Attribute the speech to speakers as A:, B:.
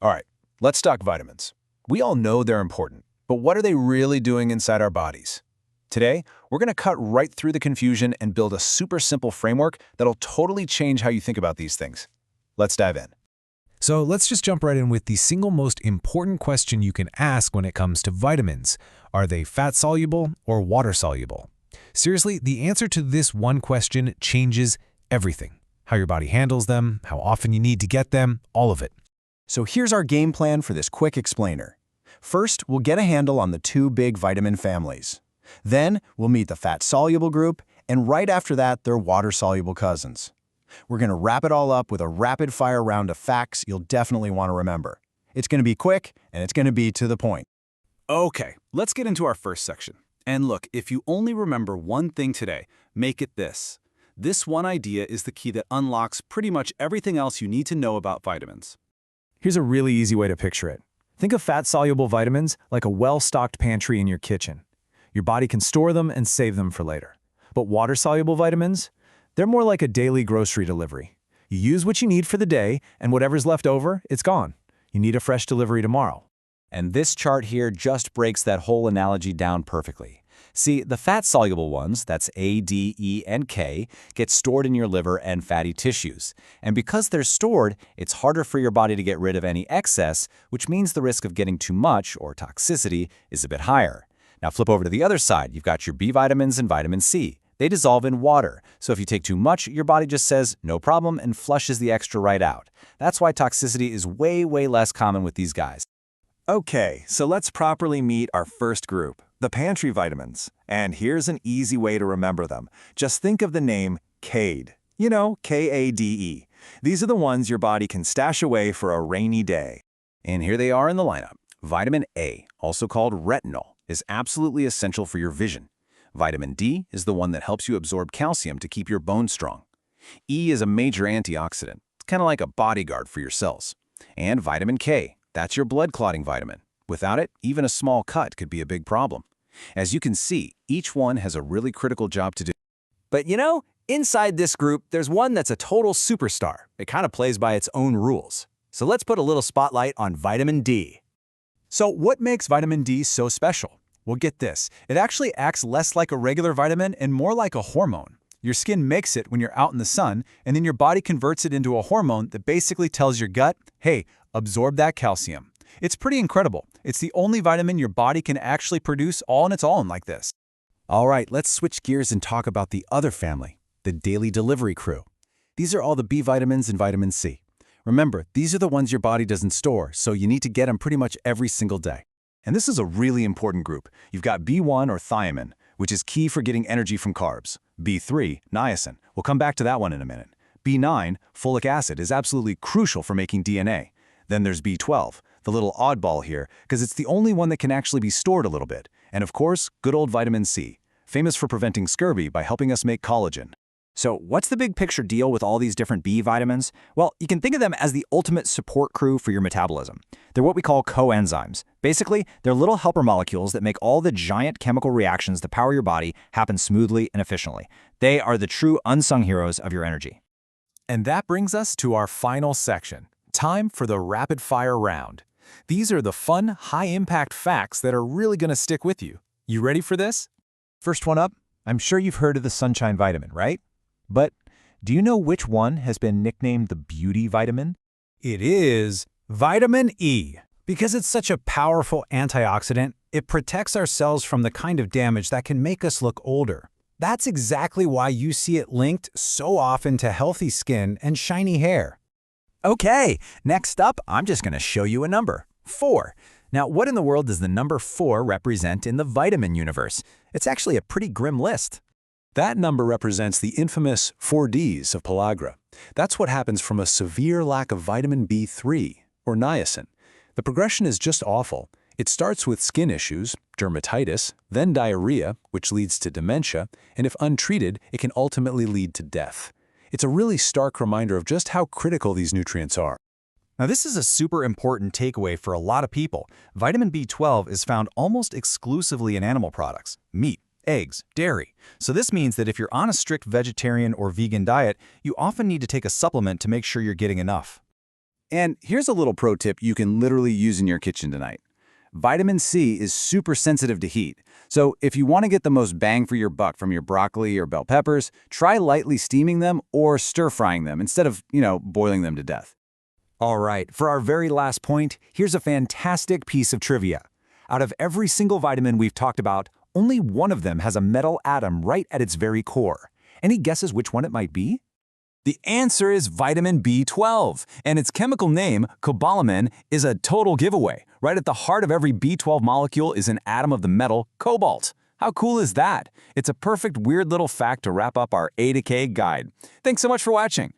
A: All right, let's talk vitamins. We all know they're important, but what are they really doing inside our bodies? Today, we're going to cut right through the confusion and build a super simple framework that'll totally change how you think about these things. Let's dive in.
B: So let's just jump right in with the single most important question you can ask when it comes to vitamins. Are they fat-soluble or water-soluble? Seriously, the answer to this one question changes everything. How your body handles them, how often you need to get them, all of it.
C: So here's our game plan for this quick explainer. First, we'll get a handle on the two big vitamin families. Then, we'll meet the fat-soluble group, and right after that, their water-soluble cousins. We're going to wrap it all up with a rapid-fire round of facts you'll definitely want to remember. It's going to be quick, and it's going to be to the point.
D: Okay, let's get into our first section. And look, if you only remember one thing today, make it this. This one idea is the key that unlocks pretty much everything else you need to know about vitamins.
E: Here's a really easy way to picture it. Think of fat-soluble vitamins like a well-stocked pantry in your kitchen. Your body can store them and save them for later. But water-soluble vitamins? They're more like a daily grocery delivery. You use what you need for the day, and whatever's left over, it's gone. You need a fresh delivery tomorrow.
F: And this chart here just breaks that whole analogy down perfectly. See, the fat-soluble ones, that's A, D, E, and K, get stored in your liver and fatty tissues. And because they're stored, it's harder for your body to get rid of any excess, which means the risk of getting too much, or toxicity, is a bit higher. Now flip over to the other side. You've got your B vitamins and vitamin C. They dissolve in water, so if you take too much, your body just says, no problem, and flushes the extra right out. That's why toxicity is way less common with these guys.
C: Okay, so let's properly meet our first group, the pantry vitamins. And here's an easy way to remember them. Just think of the name CADE. You know, K-A-D-E. These are the ones your body can stash away for a rainy day.
F: And here they are in the lineup. Vitamin A, also called retinol, is absolutely essential for your vision. Vitamin D is the one that helps you absorb calcium to keep your bones strong. E is a major antioxidant. It's kind of like a bodyguard for your cells. And vitamin K, that's your blood clotting vitamin. Without it, even a small cut could be a big problem. As you can see, each one has a really critical job to do.
G: But you know, inside this group, there's one that's a total superstar. It kind of plays by its own rules. So let's put a little spotlight on vitamin D.
E: So what makes vitamin D so special? Well, get this. It actually acts less like a regular vitamin and more like a hormone. Your skin makes it when you're out in the sun, and then your body converts it into a hormone that basically tells your gut, hey, absorb that calcium. It's pretty incredible. It's the only vitamin your body can actually produce all on its own like this.
C: All right, let's switch gears and talk about the other family, the daily delivery crew. These are all the B vitamins and vitamin C. Remember, these are the ones your body doesn't store, so you need to get them pretty much every single day. And this is a really important group. You've got B1 or thiamine, which is key for getting energy from carbs. B3, niacin. We'll come back to that one in a minute. B9, folic acid, is absolutely crucial for making DNA. Then there's B12, the little oddball here, because it's the only one that can actually be stored a little bit. And of course, good old vitamin C, famous for preventing scurvy by helping us make collagen.
G: So what's the big picture deal with all these different B vitamins? Well, you can think of them as the ultimate support crew for your metabolism. They're what we call coenzymes. Basically, they're little helper molecules that make all the giant chemical reactions that power your body happen smoothly and efficiently. They are the true unsung heroes of your energy.
B: And that brings us to our final section. Time for the rapid-fire round. These are the fun, high-impact facts that are really going to stick with you. You ready for this?
E: First one up, I'm sure you've heard of the sunshine vitamin, right? But do you know which one has been nicknamed the beauty vitamin?
H: It is vitamin E. Because it's such a powerful antioxidant, it protects our cells from the kind of damage that can make us look older. That's exactly why you see it linked so often to healthy skin and shiny hair.
G: Okay, next up, I'm just going to show you a number, 4. Now, what in the world does the number 4 represent in the vitamin universe? It's actually a pretty grim list.
A: That number represents the infamous 4Ds of pellagra. That's what happens from a severe lack of vitamin B3, or niacin. The progression is just awful. It starts with skin issues, dermatitis, then diarrhea, which leads to dementia, and if untreated, it can ultimately lead to death. It's a really stark reminder of just how critical these nutrients are.
E: Now, this is a super important takeaway for a lot of people. Vitamin B12 is found almost exclusively in animal products, meat, eggs, dairy. So this means that if you're on a strict vegetarian or vegan diet, you often need to take a supplement to make sure you're getting enough.
C: And here's a little pro tip you can literally use in your kitchen tonight. Vitamin C is super sensitive to heat, so if you want to get the most bang for your buck from your broccoli or bell peppers, try lightly steaming them or stir-frying them instead of, boiling them to death.
G: All right, for our very last point, here's a fantastic piece of trivia. Out of every single vitamin we've talked about, only one of them has a metal atom right at its very core. Any guesses which one it might be?
F: The answer is vitamin B12, and its chemical name, cobalamin, is a total giveaway. Right at the heart of every B12 molecule is an atom of the metal cobalt. How cool is that? It's a perfect weird little fact to wrap up our A to K guide. Thanks so much for watching.